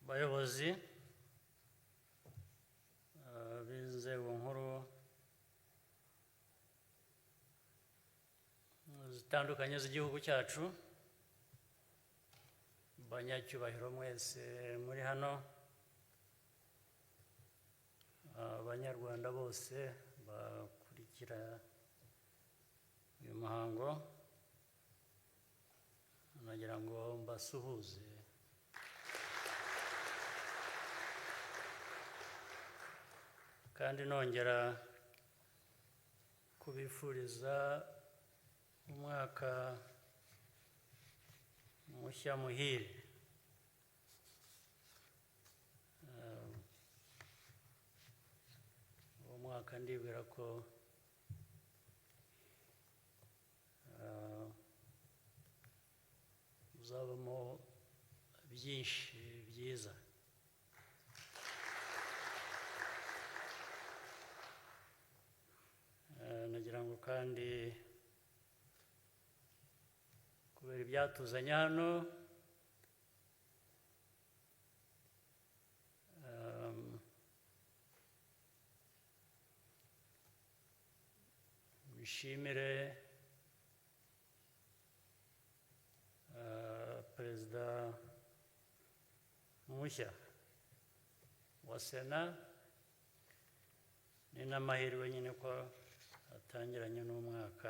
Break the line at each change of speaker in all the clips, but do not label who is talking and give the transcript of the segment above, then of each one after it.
bayobozi b'inzego nkuru zitandukanye z'igihugu cyacu, banyacyubahiro mwese muri hano, abanyarwanda bose bakurikira uyu muhango, nagira ngo mbasuhuze kandi nongera kubifuriza umwaka mushya muhire. Uwo mwaka ndibwira ko uzabamo byinshi byiza. Nagira ngo kandi kubera ibyatuzanye hano, bishimire Perezida mushya wa Sena, ni n'amahirwe nyine ko atangiranye n'umwaka.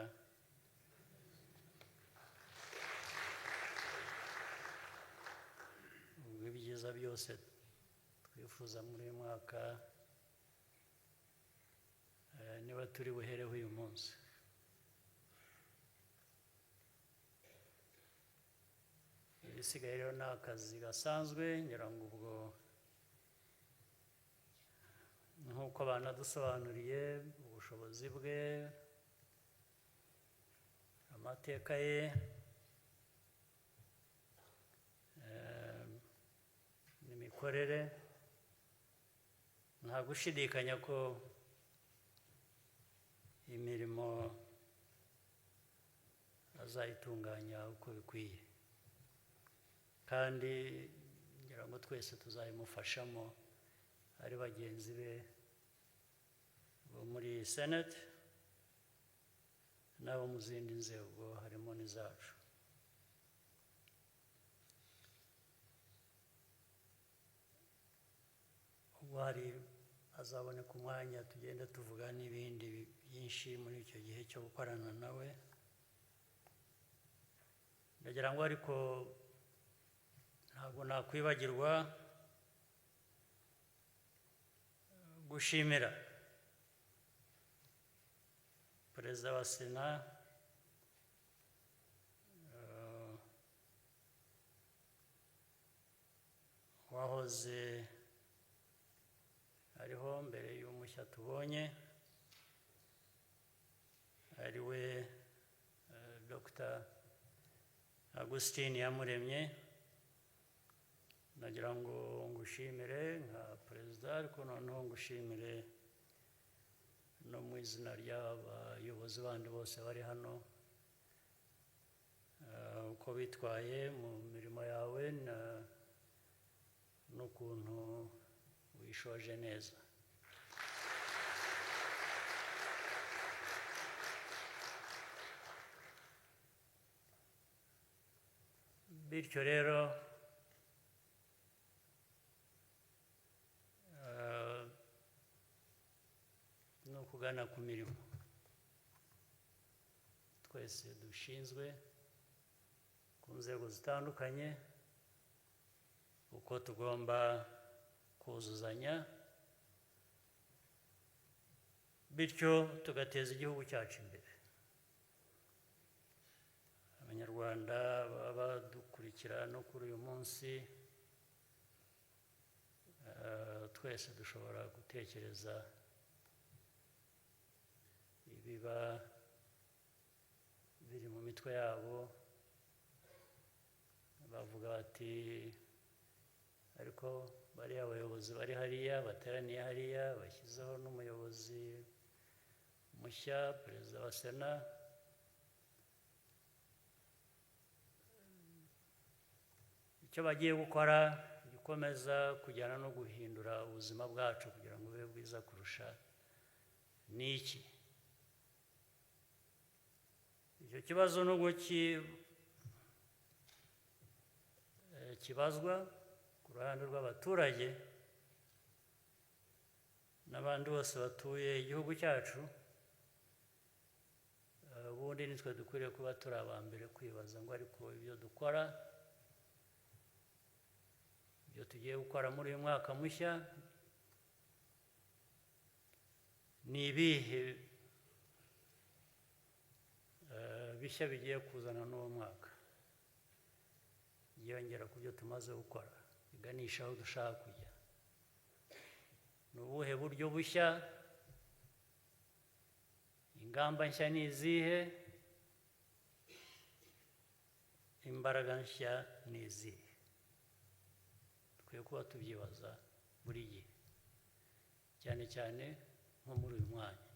Ibyiza byose twifuza muri uyu mwaka niba turi buhereho uyu munsi. Ibisigaye rero ni akazi gasanzwe, ngira ngo ubwo nk'uko banadusobanuriye ubushobozi bwe, amateka ye, n'imikorere, nta gushidikanya ko imirimo azayitunganya uko bikwiye, kandi ngira ngo twese tuzabimufashamo ari bagenzi be bo muri Senate n'abo mu zindi nzego harimo n'izacu. Ubwo azaboneka umwanya tugenda tuvuga n'ibindi byinshi muri icyo gihe cyo gukorana nawe. Ndagira ngo ariko ntabwo nakwibagirwa gushimira Perezida wa Sena wahoze ariho mbere y'umushya tubonye, ari we Dr. Augustin Iyamuremye. Nagira ngo ngushimire nka perezida, ariko noneho ngushimire no mu izina ry'abayobozi bandi bose bari hano, uko bitwaye mu mirimo yawe n'ukuntu wishoje neza. Bityo rero ni ukugana ku mirimo twese dushinzwe ku nzego zitandukanye, uko tugomba kuzuzanya, bityo tugateza igihugu cyacu imbere. Abanyarwanda baba badukurikira no kuri uyu munsi, twese dushobora gutekereza ibiba biri mu mitwe yabo, bavuga bati ariko bariya abayobozi bari hariya bateraniye hariya bashyizeho n'umuyobozi mushya, Perezida wa Sena, icyo bagiye gukora cyakomeza kujyana no guhindura ubuzima bwacu kugira ngo bube bwiza kurusha ni iki? Icyo kibazo nubwo kibazwa ku ruhande rw'abaturage n'abandi bose batuye igihugu cyacu, ubundi nitwe dukwiriye kuba turi aba mbere kwibaza ngo ariko ibyo dukora, ibyo tugiye gukora muri uyu mwaka mushya ni ibihe bishya bigiye kuzana n'uwo mwaka, byiyongera ku byo tumaze gukora, biganisha aho dushaka kujya. Ni ubuhe buryo bushya? Ingamba nshya ni izihe? Imbaraga nshya ni izihe? Dukwiye kuba tubyibaza buri gihe, cyane cyane nko muri uyu mwanya.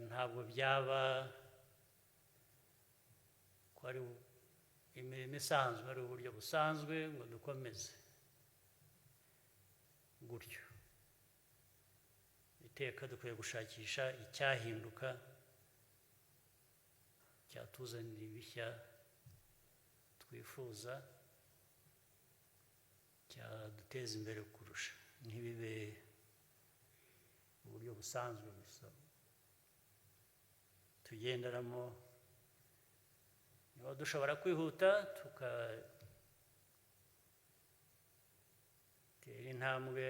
Ntabwo byaba ko ari imirimo isanzwe, ari uburyo busanzwe ngo dukomeze gutyo. Iteka dukwiye gushakisha icyahinduka cyatuzanira ibishya twifuza, cyaduteza imbere kurusha, ntibibe uburyo busanzwe gusa tugenderamo. Niba dushobora kwihuta tugatera intambwe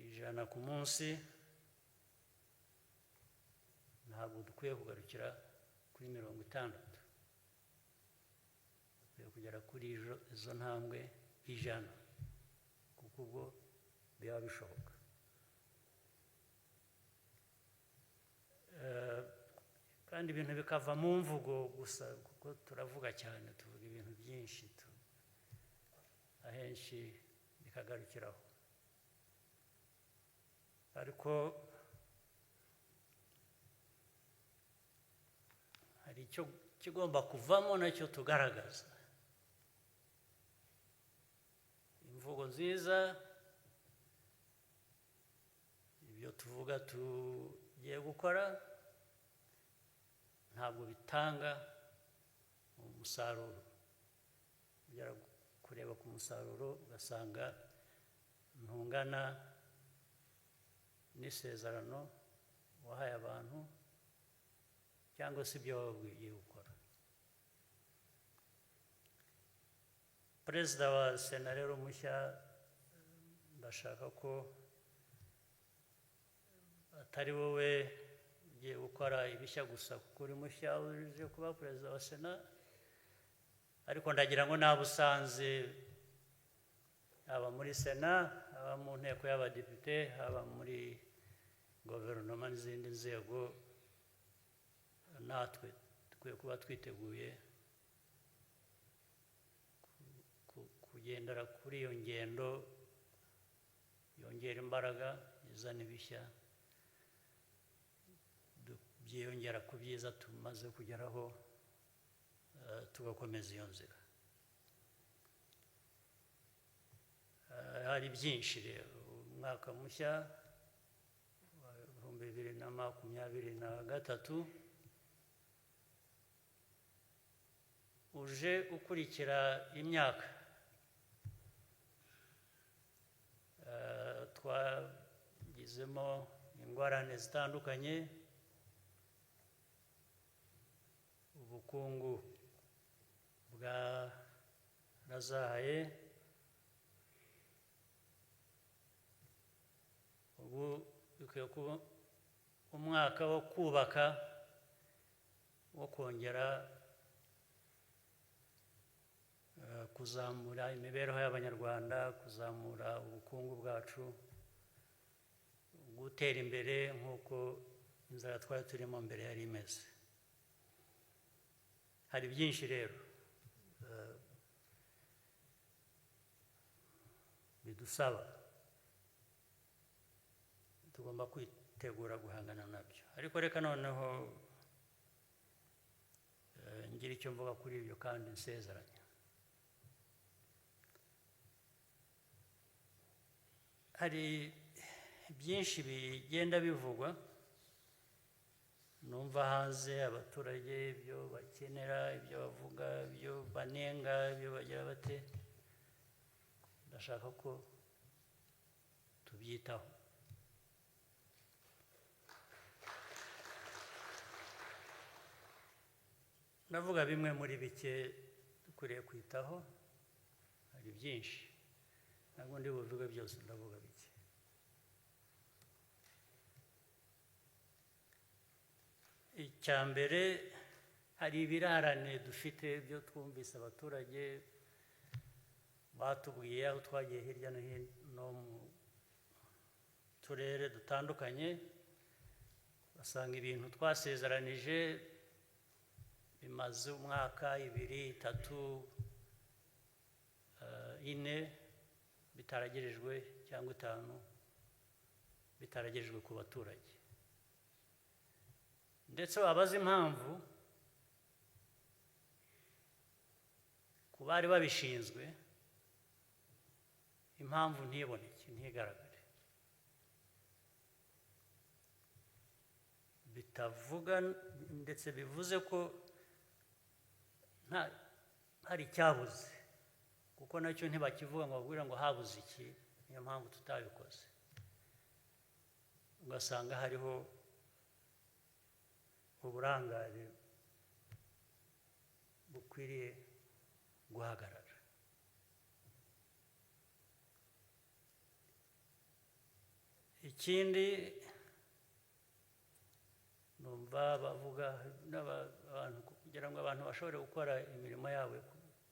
100 ku munsi, ntabwo dukwiye kugarukira kuri 60. Dukwiye kugera kuri izo ntambwe 100, kuko ubwo biba bishoboka. Kandi ibintu bikava mu mvugo gusa, kuko turavuga cyane, tuvuga ibintu byinshi, ahenshi bikagarukiraho. Ariko hari icyo kigomba kuvamo nacyo tugaragaza. Imvugo nziza, ibyo tuvuga tugiye gukora, ntabwo bitanga umusaruro. Ugera kureba ku musaruro ugasanga ntungana n'isezerano wahaye abantu, cyangwa se ibyo wababwiye gukora. Perezida wa Sena rero mushya, ndashaka ko atari wowe ugiye gukora ibishya gusa kuko uri mushya uje kuba perezida wa Sena, ariko ndagira ngo nawe usanze haba muri Sena, haba mu nteko y'abadepite, haba muri guverinoma n'izindi nzego, natwe dukwiye kuba twiteguye kugendera kuri iyo ngendo yongera imbaraga, izana ibishya, byiyongera ku byiza tumaze kugeraho, tugakomeza iyo nzira. Hari byinshi rero. Umwaka mushya wa 2023 uje ukurikira imyaka twagizemo ingorane zitandukanye, ubukungu bwarazahaye, ubu bikwiye kuba umwaka wo kubaka, wo kongera kuzamura imibereho y'Abanyarwanda, kuzamura ubukungu bwacu, gutera imbere nk'uko inzara twari turimo mbere yari imeze. Hari byinshi rero bidusaba, tugomba kwitegura guhangana nabyo. Ariko reka noneho ngira icyo mvuga kuri ibyo kandi nsezeranya. Hari byinshi bigenda bivugwa numva hanze, abaturage ibyo bakenera, ibyo bavuga, ibyo banenga, ibyo bagira bate. Ndashaka ko tubyitaho. Ndavuga bimwe muri bike dukwiriye kwitaho, hari byinshi ntabwo ndi buvuge byose, ndavuga bike. Icya mbere, hari ibirarane dufite byo twumvise abaturage batubwiye aho twagiye hirya no hino mu turere dutandukanye, basanga ibintu twasezeranije bimaze umwaka, 2, 3, 4 bitaragerejwe cyangwa 5 bitaragerejwe ku baturage. Ndetse wabaza impamvu ku bari babishinzwe, impamvu ntiboneke, ntigaragare. Bitavuga ndetse bivuze ko hari icyabuze, kuko nacyo ntibakivuga ngo babwire ngo habuze iki, niyo mpamvu tutabikoze. Ugasanga hariho uburangare bukwiriye guhagarara. Ikindi numva bavuga n'abantu, kugira ngo abantu bashobore gukora imirimo yabo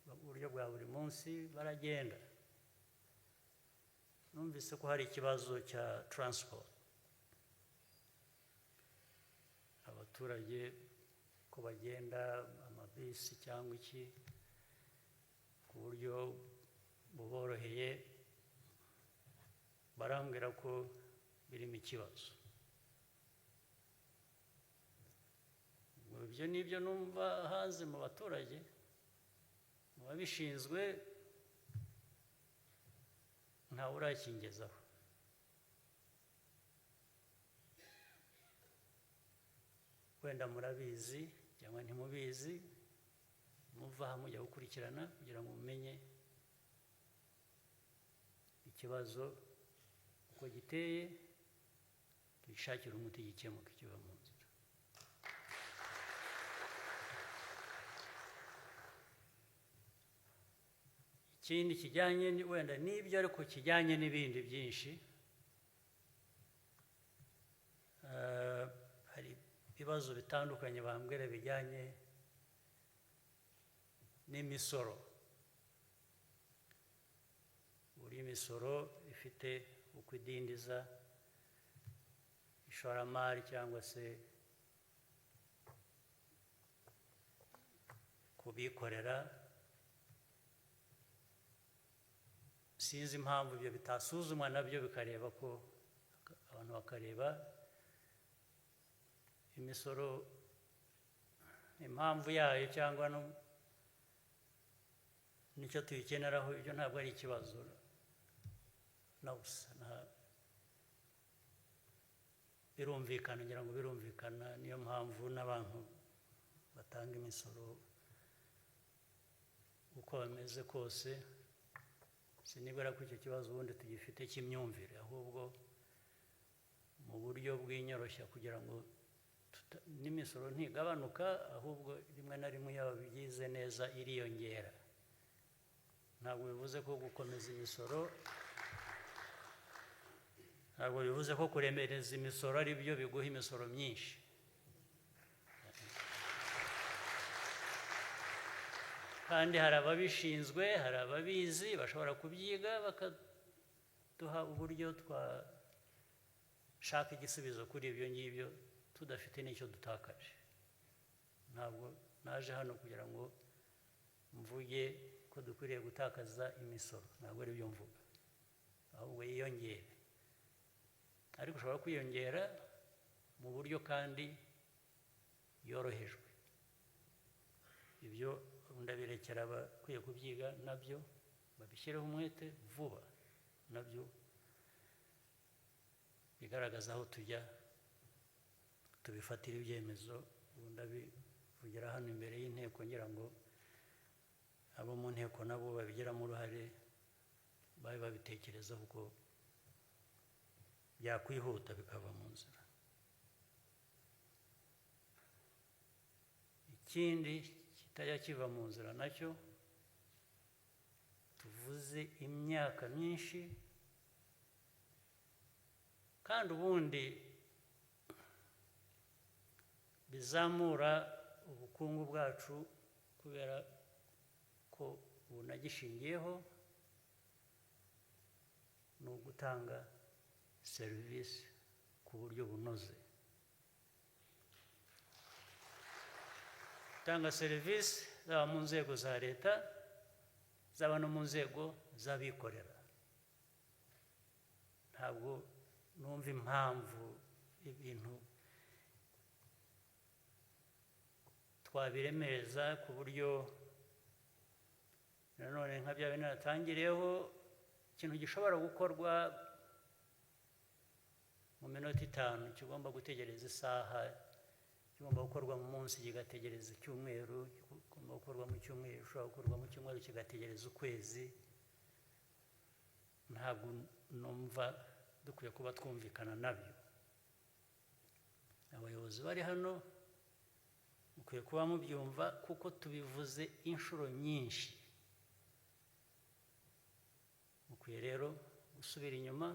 mu buryo bwa buri munsi, baragenda. Numvise ko hari ikibazo cya transport, abaturage ko bagenda amabisi cyangwa iki ku buryo buboroheye, barambwira ko birimo ikibazo. Ibyo nibyo numva hanze mu baturage, mu babishinzwe ntawe urakingezaho. Wenda murabizi cyangwa ntimubizi, muva aha mujya gukurikirana kugira ngo mumenye ikibazo uko giteye, tugishakire umuti gikemuke, kiva mu nzira. Ikindi kijyanye wenda n'ibyo, ariko kijyanye n'ibindi byinshi, hari ibibazo bitandukanye bambwira bijyanye n'imisoro. Buri misoro ifite uko idindiza ishoramari cyangwa se kubikorera. Sinzi impamvu ibyo bitasuzumwa nabyo bikareba ko abantu bakareba imisoro impamvu yayo cyangwa nicyo tuyikeneraho. Ibyo ntabwo ari ikibazo na busa, birumvikana, ngira ngo birumvikana. Niyo mpamvu n'abantu batanga imisoro uko bameze kose, sinibwira ko icyo kibazo ubundi tugifite cy'imyumvire, ahubwo mu buryo bw'inyoroshya kugira ngo n'imisoro ntigabanuka, ahubwo rimwe na rimwe yaba bigize neza iriyongera. Ntabwo bivuze ko gukomeza imisoro, ntabwo bivuze ko kuremereza imisoro ari byo biguha imisoro myinshi. Kandi hari ababishinzwe, hari ababizi, bashobora kubyiga bakaduha uburyo twashaka igisubizo kuri ibyo ngibyo tudafite n'icyo dutakaje. Ntabwo naje hano kugira ngo mvuge ko dukwiriye gutakaza imisoro, ntabwo ari byo mvuga, ahubwo yiyongere. Ariko ushobora kwiyongera mu buryo kandi yorohejwe. ibyo ndabirekera abakwiye kubyiga nabyo babishyireho umwete vuba, nabyo bigaragaza aho tujya, tubifatira ibyemezo. Ndabivugira hano imbere y'inteko ngira ngo abo mu nteko nabo babigiramo uruhare, babe babitekerezaho uko byakwihuta bikava mu nzira. Ikindi kitajya kiva mu nzira nacyo, tuvuze imyaka myinshi, kandi ubundi bizamura ubukungu bwacu kubera ko bunagishingiyeho, ni ugutanga serivisi ku buryo bunoze. Gutanga serivisi zaba mu nzego za leta, zaba no mu nzego z'abikorera. Ntabwo numva impamvu ibintu twabiremereza ku buryo nanone nka bya bintu natangiriyeho, ikintu gishobora gukorwa mu minota 5 kigomba gutegereza isaha, kigomba gukorwa mu munsi kigategereza icyumweru, kigomba gukorwa mu cyumweru, ushobora gukorwa mu cyumweru kigategereza ukwezi. Ntabwo numva dukwiye kuba twumvikana nabyo. Abayobozi bari hano mukwiye kuba mubyumva, kuko tubivuze inshuro nyinshi. Mukwiye rero gusubira inyuma,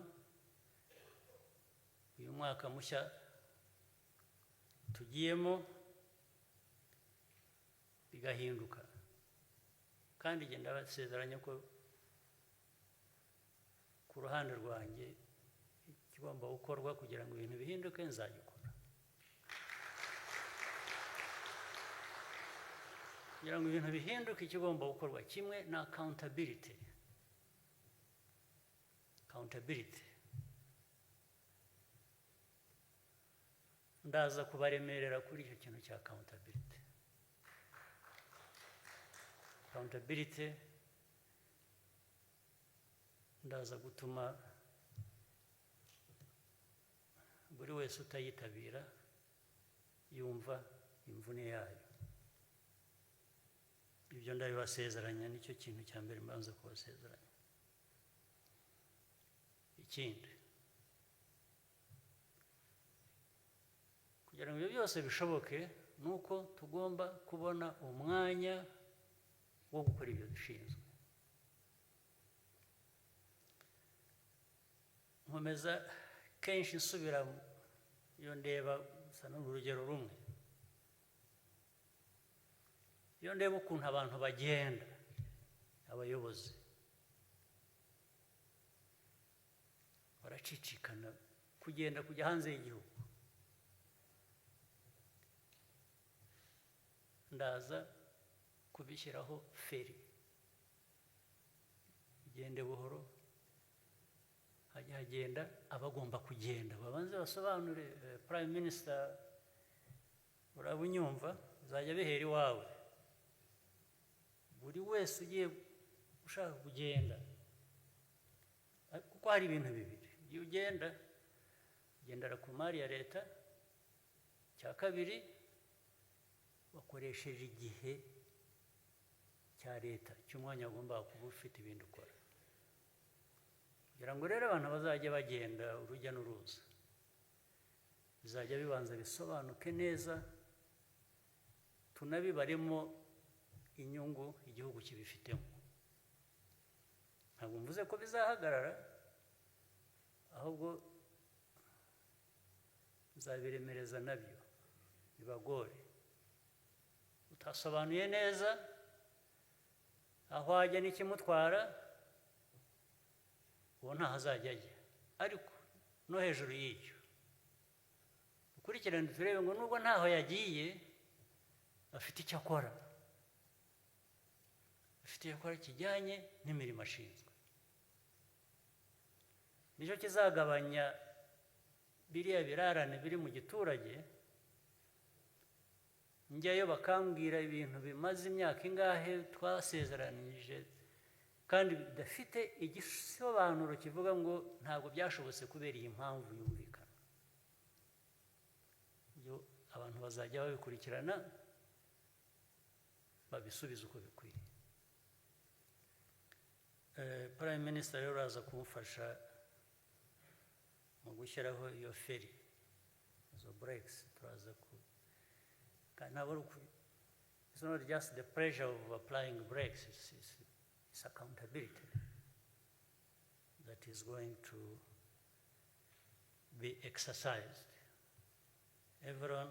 uyu mwaka mushya tugiyemo bigahinduka, kandi genda basezeranye ko ku ruhande rwanjye ikigomba gukorwa kugira ngo ibintu bihinduke nzagikora. Kugira ngo ibintu bihinduke ikigomba gukorwa kimwe na accountability. Ndaza kubaremerera kuri icyo kintu cya accountability. Ndaza gutuma buri wese utayitabira yumva imvune yayo. Ibyo ndabibasezeranya, nicyo kintu cya mbere mbanza kubasezeranya. Ikindi, kugira ngo ibyo byose bishoboke, ni uko tugomba kubona umwanya wo gukora ibyo dushinzwe. Nkomeza kenshi nsubira iyo ndeba, gusa n'urugero rumwe, iyo ndeba ukuntu abantu bagenda, abayobozi baracicikana kujya hanze y'igihugu. Ndaza kubishyiraho feri, igende buhoro, hajya hagenda abagomba kugenda, babanze basobanure. Prime Minister urabunyumva, uzajya bihera iwawe. Buri wese ugiye ushaka kugenda, kuko hari ibintu bibiri. Iyo ugenda, ugendera ku mari ya leta. Cya kabiri, wakoresheje igihe cya leta cy'umwanya wagomba kuba ufite ibindi ukora. Kugira ngo rero abantu bazajya bagenda urujya n'uruza, bizajya bibanza bisobanuke neza, tunabibaremo inyungu igihugu kibifitemo. Ntabwo mvuze ko bizahagarara, ahubwo nzabiremereza nabyo bibagore. Utasobanuye neza aho ajya n'ikimutwara, uwo ntaho azajya ajya. Ariko no hejuru y'icyo, dukurikirane turebe ngo nubwo ntaho yagiye, afite icyo akora, kijyanye n'imirimo ashinzwe. Nicyo kizagabanya biriya birarane biri mu giturage, njyayo bakambwira ibintu bimaze imyaka ingahe twasezeranije kandi bidafite igisobanuro kivuga ngo ntabwo byashobotse kubera iyi mpamvu yumvikana. Ibyo abantu bazajya babikurikirana babisubiza uko bikwiye. Prime Minister rero araza kumufasha mu gushyiraho iyo feri, izo breaks turaza ku kandi it's not just the pressure of applying breaks, it's accountability that is going to be exercised. Everyone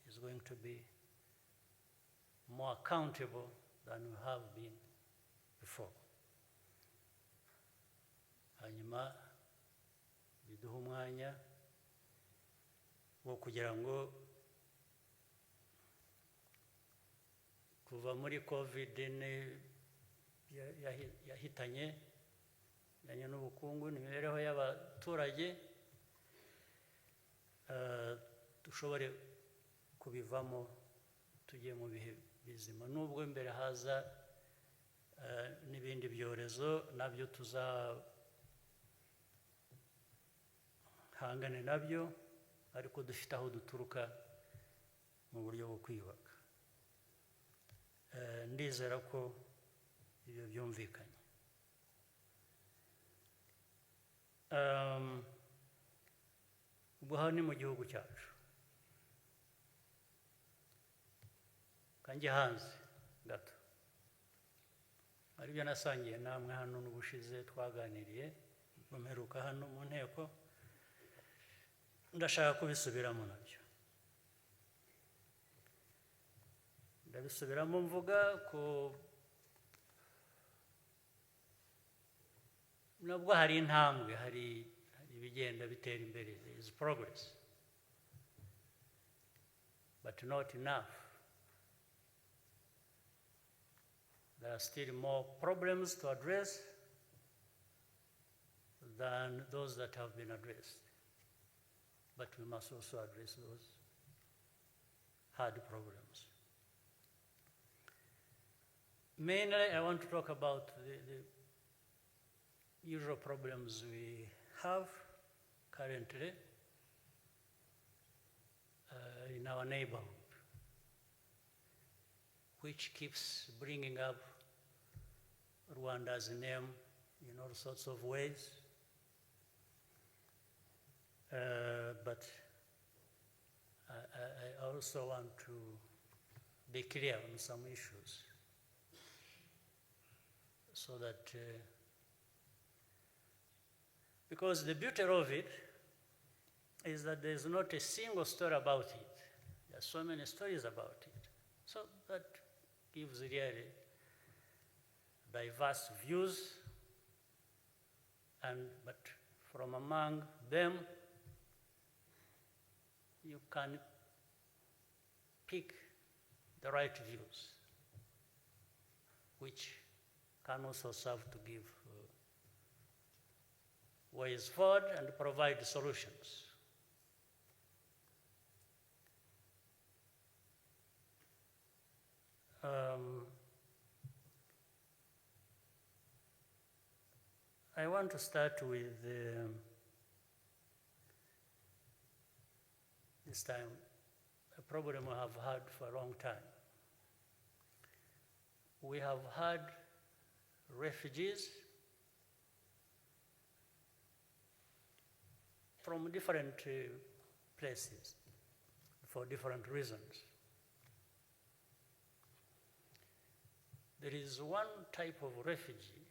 is going to be more accountable than we have been before. Hanyuma biduha umwanya wo kugira ngo kuva muri COVID yahitanye yanye n'ubukungu n'imibereho y'abaturage dushobore kubivamo tugiye mu bihe bizima, nubwo imbere haza n'ibindi byorezo nabyo tuzahangane nabyo, ariko dufite aho duturuka mu buryo bwo kwiyubaka. Ndizera ko ibyo byumvikanye. Ubwo hano ni mu gihugu cyacu, kanjye hanze gato aribyo nasangiye namwe hano n'ubushize twaganiriye mperuka hano mu nteko, ndashaka kubisubiramo nabyo. Ndabisubiramo mvuga ko nabwo hari intambwe, hari ibigenda bitera imbere, there is progress, but not enough. There are still more problems to address than those that have been addressed. But we must also address those hard problems. Mainly, I want to talk about the usual problems we have currently in our neighborhood, which keeps bringing up Rwanda's name in all sorts of ways. But I also want to be clear on some issues so that, because the beauty of it is that there's not a single story about it. There are so many stories about it. So that gives really diverse views, but from among them, you can pick the right views, which can also serve to give ways forward and provide solutions. I want to start with this time a problem we have had for a long time. We have had refugees from different places for different reasons. There is one type of refugee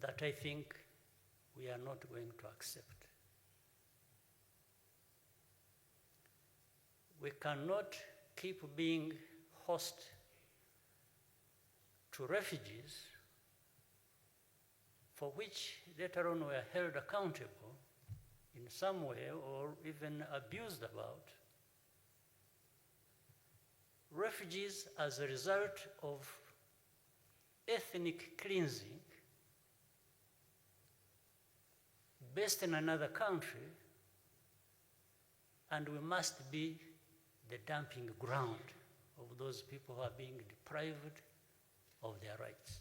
that I think we are not going to accept. We cannot keep being host to refugees for which later on we are held accountable in some way or even abused about. Refugees as a result of ethnic cleansing based in another country and we must be the dumping ground of those people who are being deprived of their rights.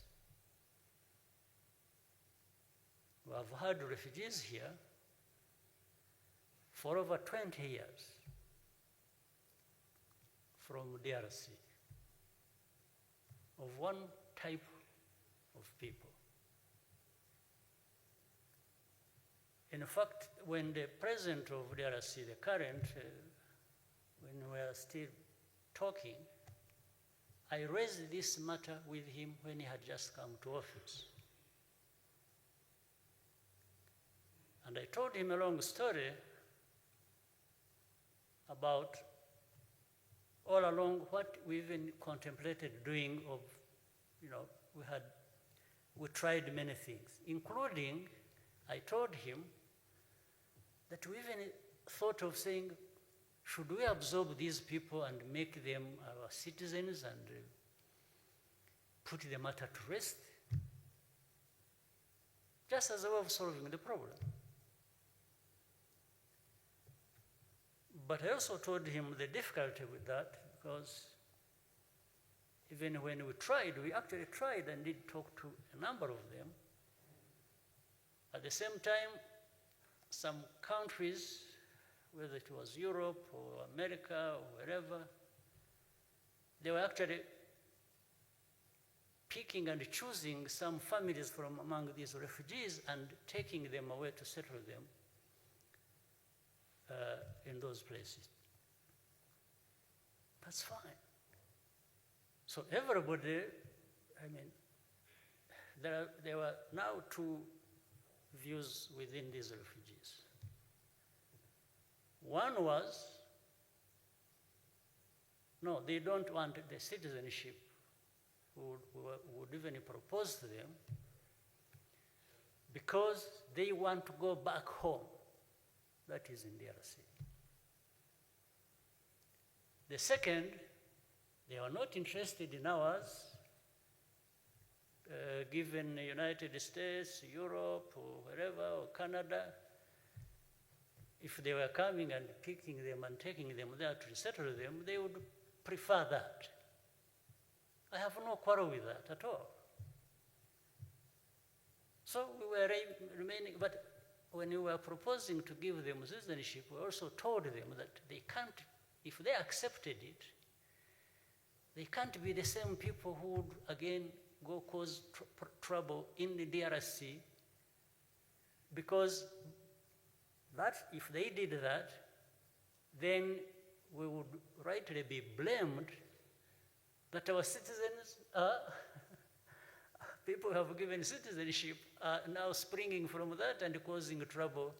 We have had refugees here for over 20 years from DRC, of one type of people. In fact, when the president of DRC, the current, when we were still talking, I raised this matter with him when he had just come to office. And I told him a long story about all along what we even contemplated doing of, we tried many things, including, I told him that we even thought of saying, should we absorb these people and make them our citizens and put the matter to rest? Just as a way of solving the problem. But I also told him the difficulty with that, because even when we tried, we actually tried and did talk to a number of them. At the same time, some countries, whether it was Europe or America or wherever, they were actually picking and choosing some families from among these refugees and taking them away to settle them in those places. That's fine. So everybody, there were now two views within these refugees. One was, no, they don't want the citizenship, would even propose to them, because they want to go back home. That is in DRC. The second, they are not interested in ours, given the United States, Europe, or wherever, or Canada. If they were coming and picking them and taking them there to resettle them, they would prefer that. I have no quarrel with that at all. So we were remaining, but when we were proposing to give them citizenship, we also told them that they can't, if they accepted it, they can't be the same people who would again go cause trouble in the DRC, because that, if they did that, then we would rightly be blamed that our citizens are, people who have given citizenship are now springing from that and causing trouble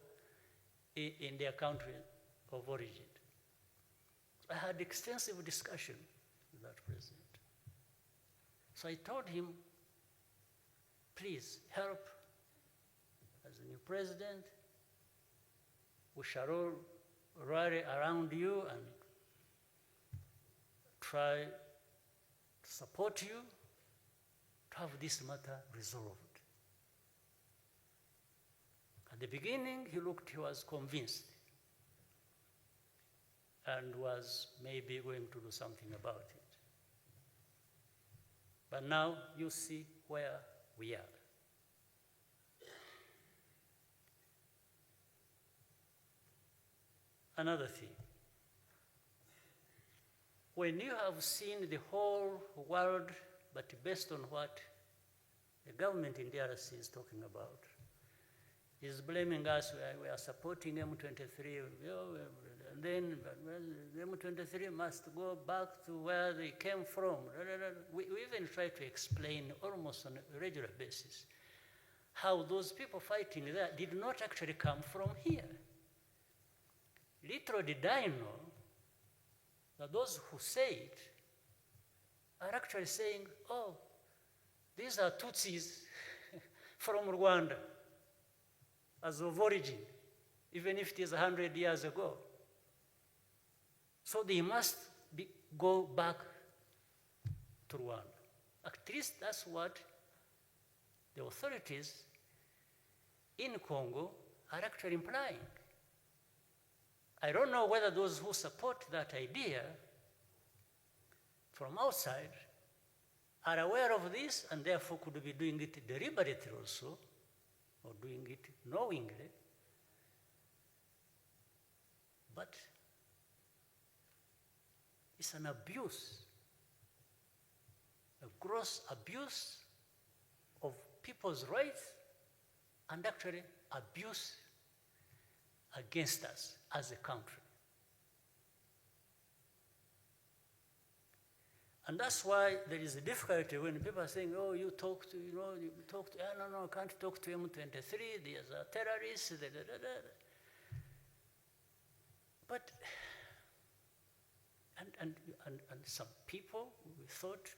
in their country of origin. I had extensive discussion with that president. So I told him, please help as the new president. We shall all rally around you and try to support you to have this matter resolved. At the beginning, he was convinced and was maybe going to do something about it. But now you see where we are. Another thing, when you have seen the whole world, but based on what the government in DRC is talking about, is blaming us, we are supporting M23, and then M23 must go back to where they came from. We even try to explain almost on a regular basis how those people fighting there did not actually come from here. Little did I know that those who say it are actually saying, oh, these are Tutsis from Rwanda as of origin, even if it is 100 years ago. So they must go back to Rwanda. At least that's what the authorities in Congo are actually implying. I don't know whether those who support that idea from outside are aware of this and therefore could be doing it deliberately also, or doing it knowingly. But it's an abuse, a gross abuse of people's rights, and actually abuse against us as a country. And that's why there is a difficulty when people are saying, oh, you talk to, no, I can't talk to M23, these are terrorists, da, da, da, da. But, and some people, we thought,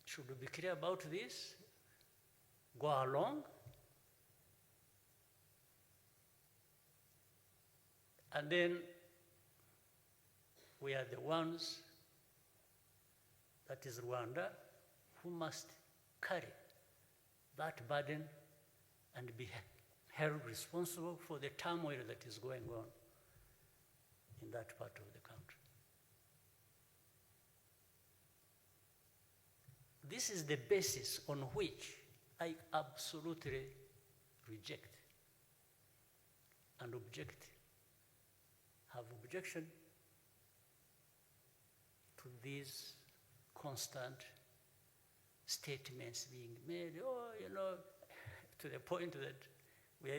should we be clear about this? Go along? And then we are the ones, that is Rwanda, who must carry that burden and be held responsible for the turmoil that is going on in that part of the country. This is the basis on which I absolutely reject and have objection to these constant statements being made, to the point that we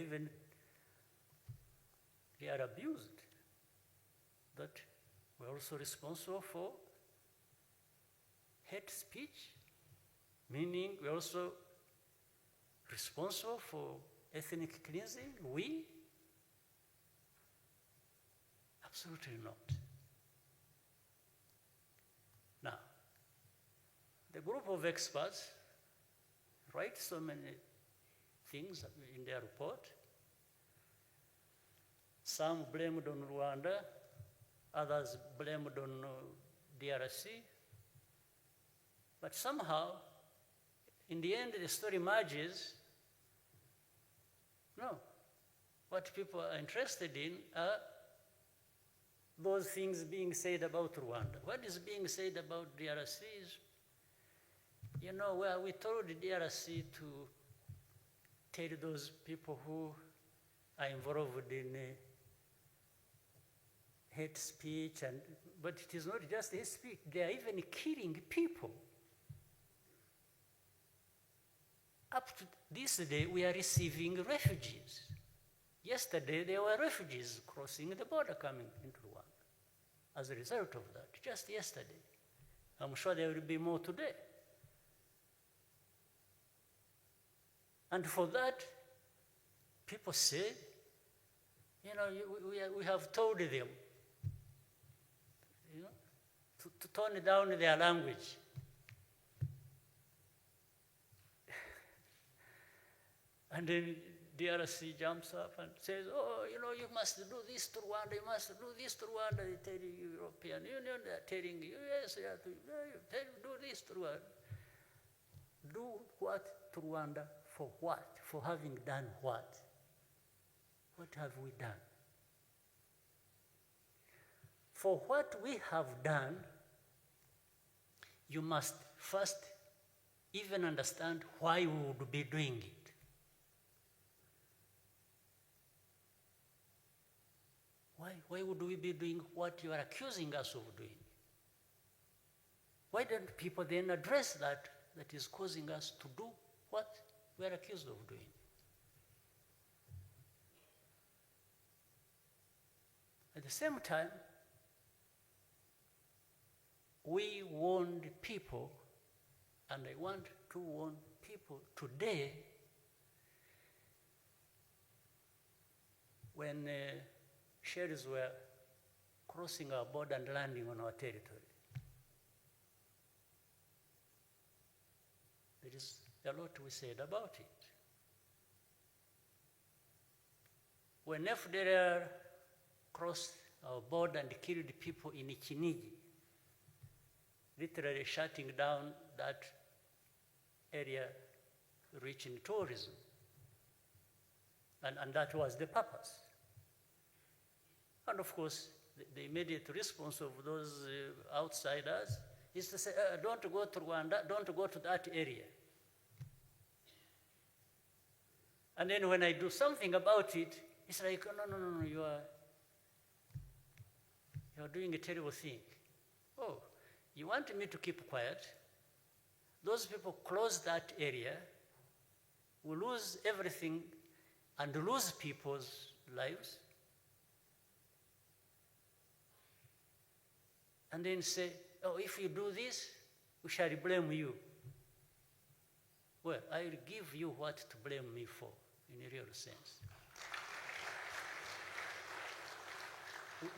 are abused, that we're also responsible for hate speech, meaning we're also responsible for ethnic cleansing. We? Absolutely not. Now, the group of experts write so many things in their report. Some blamed on Rwanda, others blamed on DRC. But somehow, in the end, the story emerges, no, what people are interested in are those things being said about Rwanda. What is being said about DRC is, we told the DRC to tell those people who are involved in hate speech, but it is not just hate speech, they are even killing people. Up to this day, we are receiving refugees. Yesterday, there were refugees crossing the border coming into Rwanda as a result of that, just yesterday. I'm sure there will be more today. And for that, people say, we have told them, to tone down their language. And then DRC jumps up and says, oh, you must do this to Rwanda, you must do this to Rwanda. They're telling the European Union, they're telling the US, you have to do this to Rwanda. Do what to Rwanda? For what? For having done what? What have we done? For what we have done, you must first even understand why we would be doing it. Why would we be doing what you are accusing us of doing? Why don't people then address that is causing us to do what we are accused of doing? At the same time, we warned people, and I want to warn people today, when shells were crossing our border and landing on our territory. There is a lot we said about it. When FDLR crossed our border and killed people in Kinigi, literally shutting down that area rich in tourism, And that was the purpose. And of course, the immediate response of those outsiders is to say, don't go to Rwanda, don't go to that area. And then when I do something about it, it's like, no, you are doing a terrible thing. Oh, you want me to keep quiet? Those people close that area, will lose everything and lose people's lives. And then say, oh, if you do this, we shall blame you. Well, I'll give you what to blame me for, in a real sense.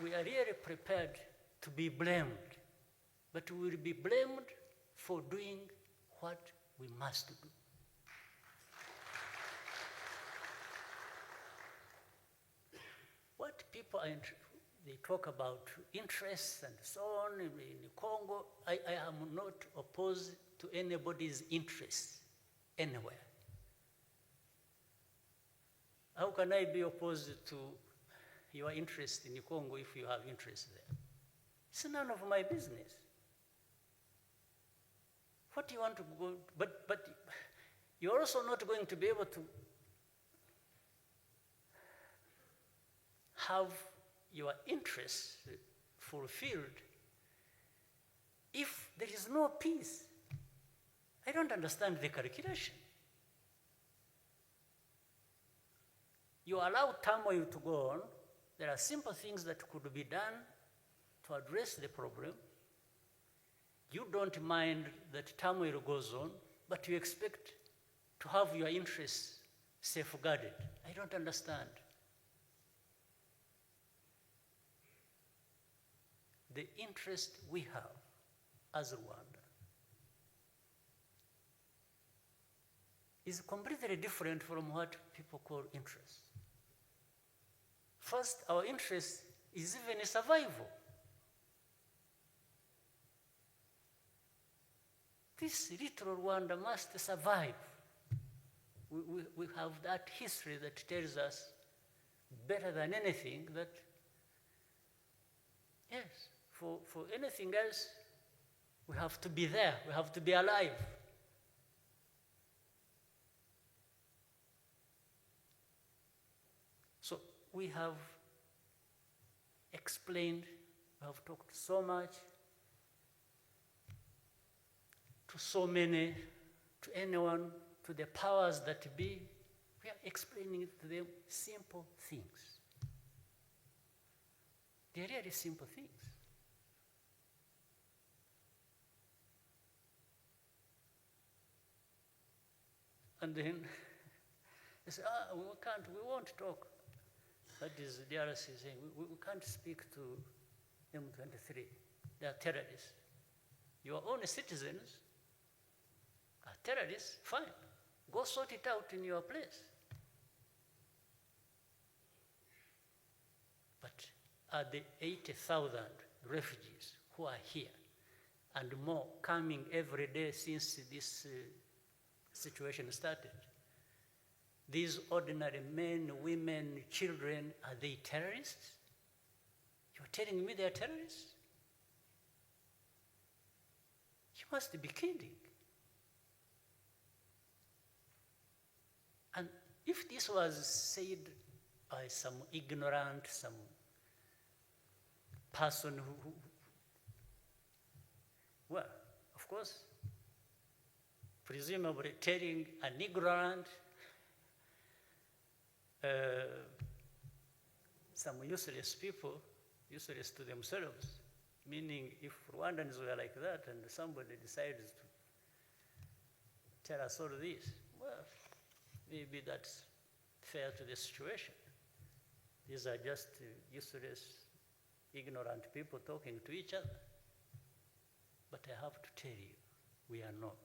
We are really prepared to be blamed, but we will be blamed for doing what we must do. What people are they talk about interests and so on in Congo. I am not opposed to anybody's interests anywhere. How can I be opposed to your interest in Congo if you have interest there? It's none of my business. What do you want to go, but you're also not going to be able to have your interests fulfilled if there is no peace. I don't understand the calculation. You allow turmoil to go on. There are simple things that could be done to address the problem. You don't mind that turmoil goes on, but you expect to have your interests safeguarded. I don't understand. The interest we have as Rwanda is completely different from what people call interest. First, our interest is even survival. This little Rwanda must survive. We have that history that tells us better than anything that, yes, for anything else, we have to be there, we have to be alive. So we have explained, we have talked so much to so many, to anyone, to the powers that be. We are explaining to them simple things. They're really simple things. And then they say, we won't talk. That is the DRC saying, we can't speak to M23. They are terrorists. Your own citizens are terrorists, fine. Go sort it out in your place. But are the 80,000 refugees who are here and more coming every day since this situation started, these ordinary men, women, children, are they terrorists? You're telling me they're terrorists? You must be kidding. And if this was said by some ignorant, some person who well, of course, presumably telling an ignorant, some useless people, useless to themselves, meaning if Rwandans were like that and somebody decides to tell us all this, well, maybe that's fair to the situation. These are just useless, ignorant people talking to each other. But I have to tell you, we are not.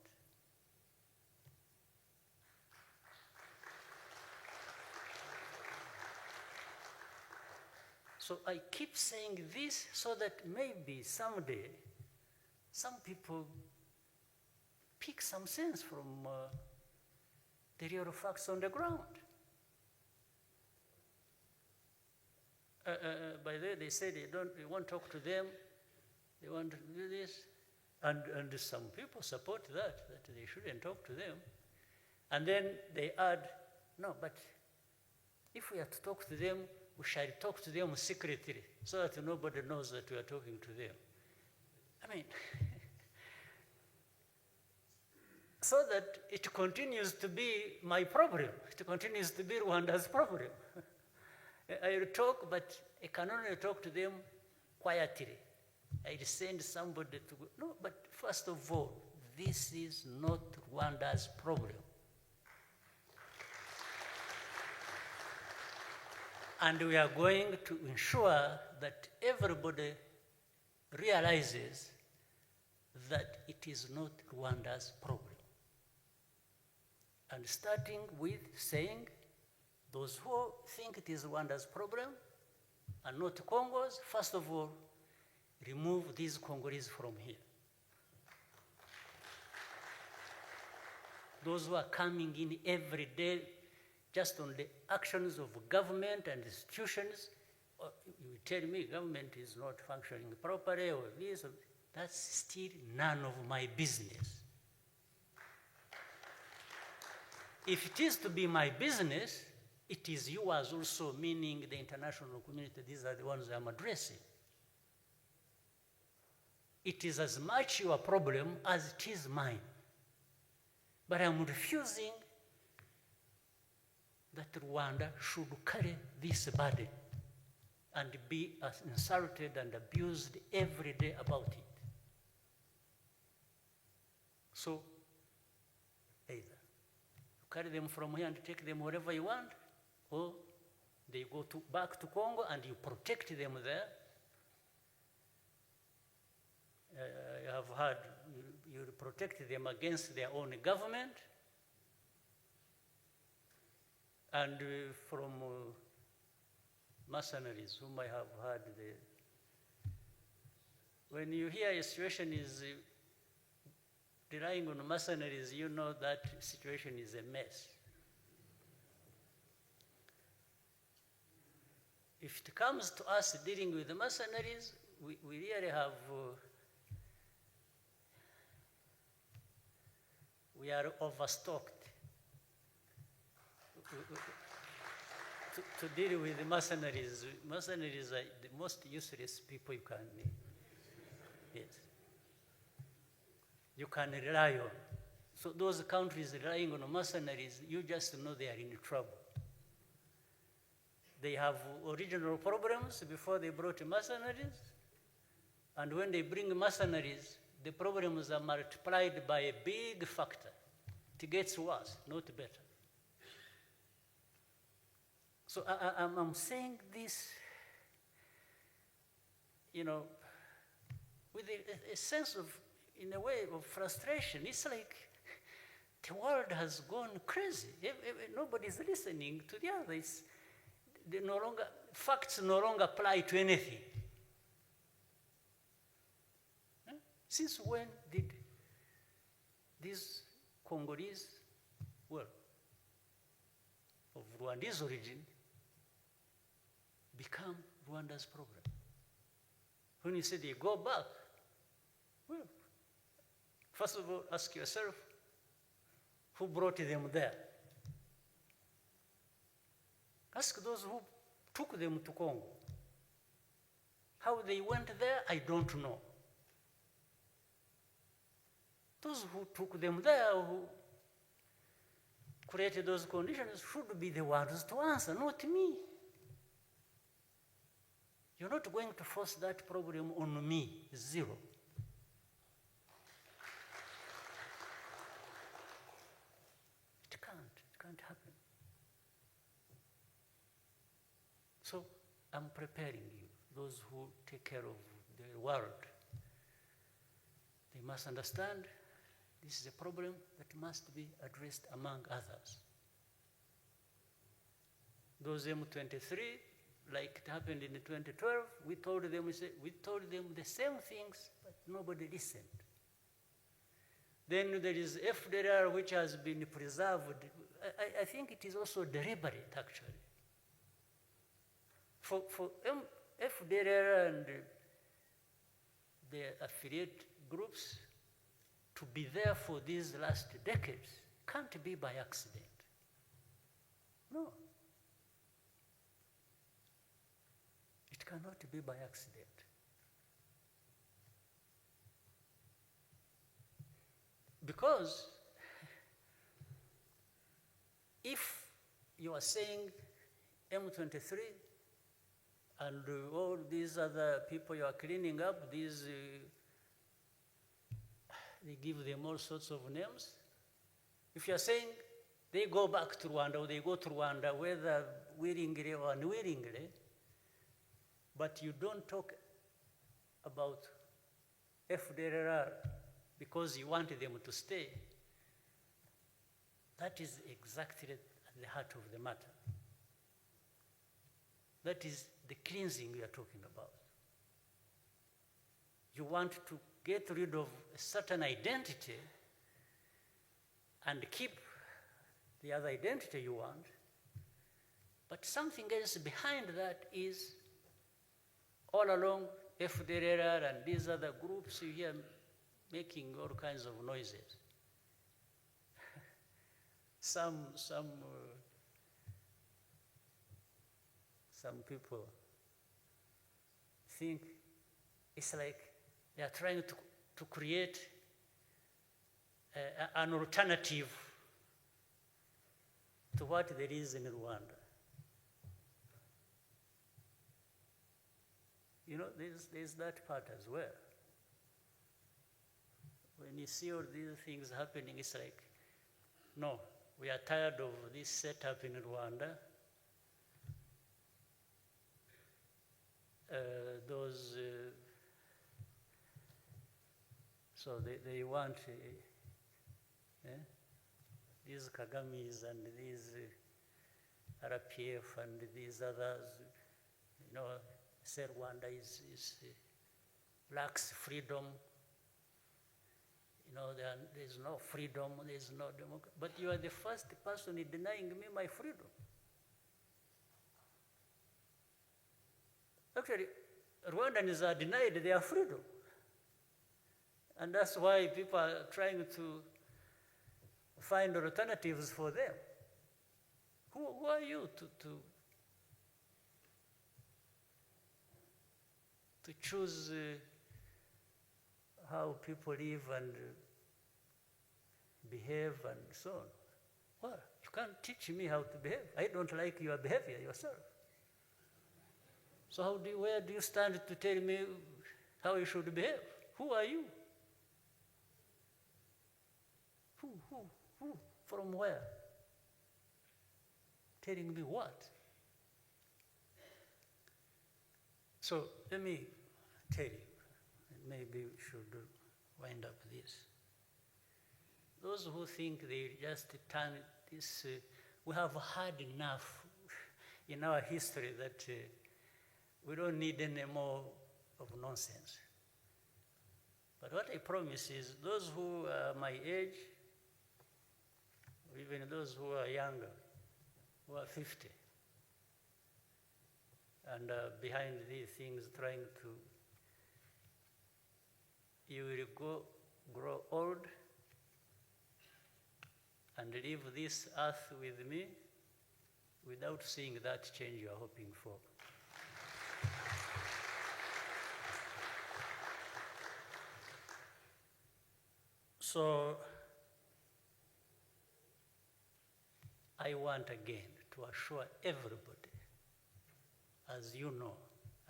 So I keep saying this so that maybe someday some people pick some sense from the real facts on the ground. by the way, they said they won't talk to them, they want to do this, and some people support that they shouldn't talk to them. And then they add, no, but if we are to talk to them, we shall talk to them secretly, so that nobody knows that we are talking to them. I mean, so that it continues to be my problem. It continues to be Rwanda's problem. I will talk, but I can only talk to them quietly. I send somebody to go. No, but first of all, this is not Rwanda's problem. And we are going to ensure that everybody realizes that it is not Rwanda's problem. And starting with saying, those who think it is Rwanda's problem and not Congo's, first of all, remove these Congolese from here. Those who are coming in every day just on the actions of government and institutions, you tell me government is not functioning properly or this, or that's still none of my business. If it is to be my business, it is yours also, meaning the international community. These are the ones I'm addressing. It is as much your problem as it is mine. But I'm refusing that Rwanda should carry this burden and be insulted and abused every day about it. So, either you carry them from here and take them wherever you want, or they go back to Congo and you protect them there. I have heard you protect them against their own government. And from mercenaries, whom I have heard, when you hear a situation is relying on mercenaries, you know that situation is a mess. If it comes to us dealing with the mercenaries, we really have, we are overstocked to deal with the mercenaries. Mercenaries are the most useless people you can, yes, you can rely on. So those countries relying on mercenaries, you just know they are in trouble. They have original problems before they brought mercenaries, and when they bring mercenaries, the problems are multiplied by a big factor. It gets worse, not better. So I'm saying this, you know, with a sense of, in a way, of frustration. It's like the world has gone crazy. Nobody's listening to the others. Facts no longer apply to anything. Since when did these Congolese, well, of Rwandese origin, become Rwanda's problem? When you say they go back, well, first of all, ask yourself, who brought them there? Ask those who took them to Congo. How they went there, I don't know. Those who took them there, who created those conditions, should be the ones to answer, not me. You're not going to force that problem on me, zero. It can't happen. So I'm preparing you, those who take care of the world. They must understand this is a problem that must be addressed among others. Those M23, like it happened in 2012, we told them the same things, but nobody listened. Then there is FDLR, which has been preserved. I think it is also deliberate, actually, For FDLR and the affiliate groups to be there for these last decades can't be by accident. No. It cannot be by accident. Because if you are saying M23 and all these other people you are cleaning up, these, they give them all sorts of names. If you are saying they go back to Rwanda or they go to Rwanda, whether willingly or unwillingly, but you don't talk about FDLR because you want them to stay, that is exactly at the heart of the matter. That is the cleansing we are talking about. You want to get rid of a certain identity and keep the other identity you want, but something else behind that is all along FDLR and these other groups you hear making all kinds of noises. Some people think it's like they are trying to create an alternative to what there is in Rwanda. You know, there's that part as well. When you see all these things happening, it's like, no, we are tired of this setup in Rwanda. So they want these Kagames and these RPF and these others, you know, say Rwanda is lacks freedom. You know, there's no freedom, there's no democracy. But you are the first person denying me my freedom. Actually, Rwandans are denied their freedom. And that's why people are trying to find alternatives for them. Who are you to choose how people live and behave and so on? Well, you can't teach me how to behave. I don't like your behavior yourself. So where do you stand to tell me how you should behave? Who are you? Who? From where? Telling me what? So let me tell you, and maybe we should wind up this. Those who think they just turn this, we have had enough in our history that we don't need any more of nonsense. But what I promise is those who are my age, even those who are younger, who are 50, and behind these things trying to, you will grow old and leave this earth with me without seeing that change you are hoping for. So I want again to assure everybody, as you know,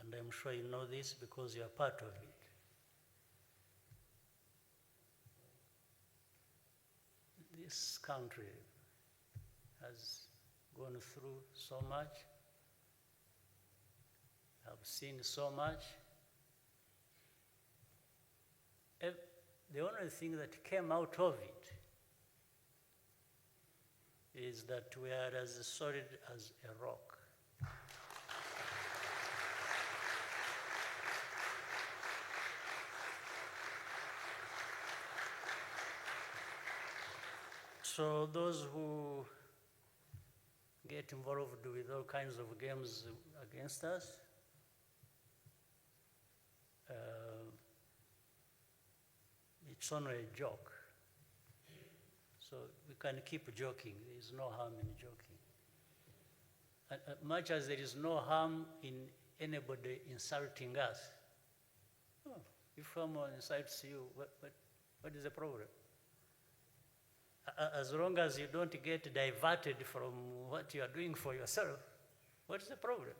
and I'm sure you know this because you are part of it, this country has gone through so much, I've seen so much. The only thing that came out of it is that we are as solid as a rock. So those who get involved with all kinds of games against us. It's only a joke. So we can keep joking. There is no harm in joking. And much as there is no harm in anybody insulting us. Oh, if someone insults you, what is the problem? As long as you don't get diverted from what you are doing for yourself, what is the problem?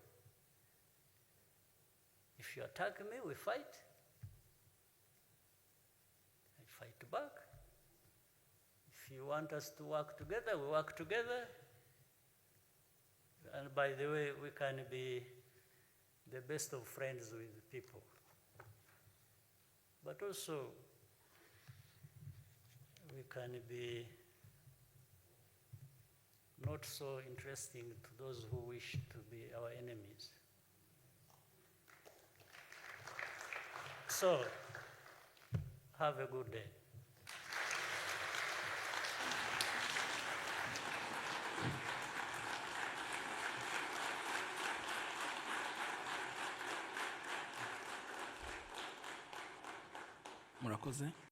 If you attack me, we fight. I fight back. If you want us to work together, we work together. And by the way, we can be the best of friends with people. But also, we can be not so interesting to those who wish to be our enemies. So, have a good day.
Murakoze.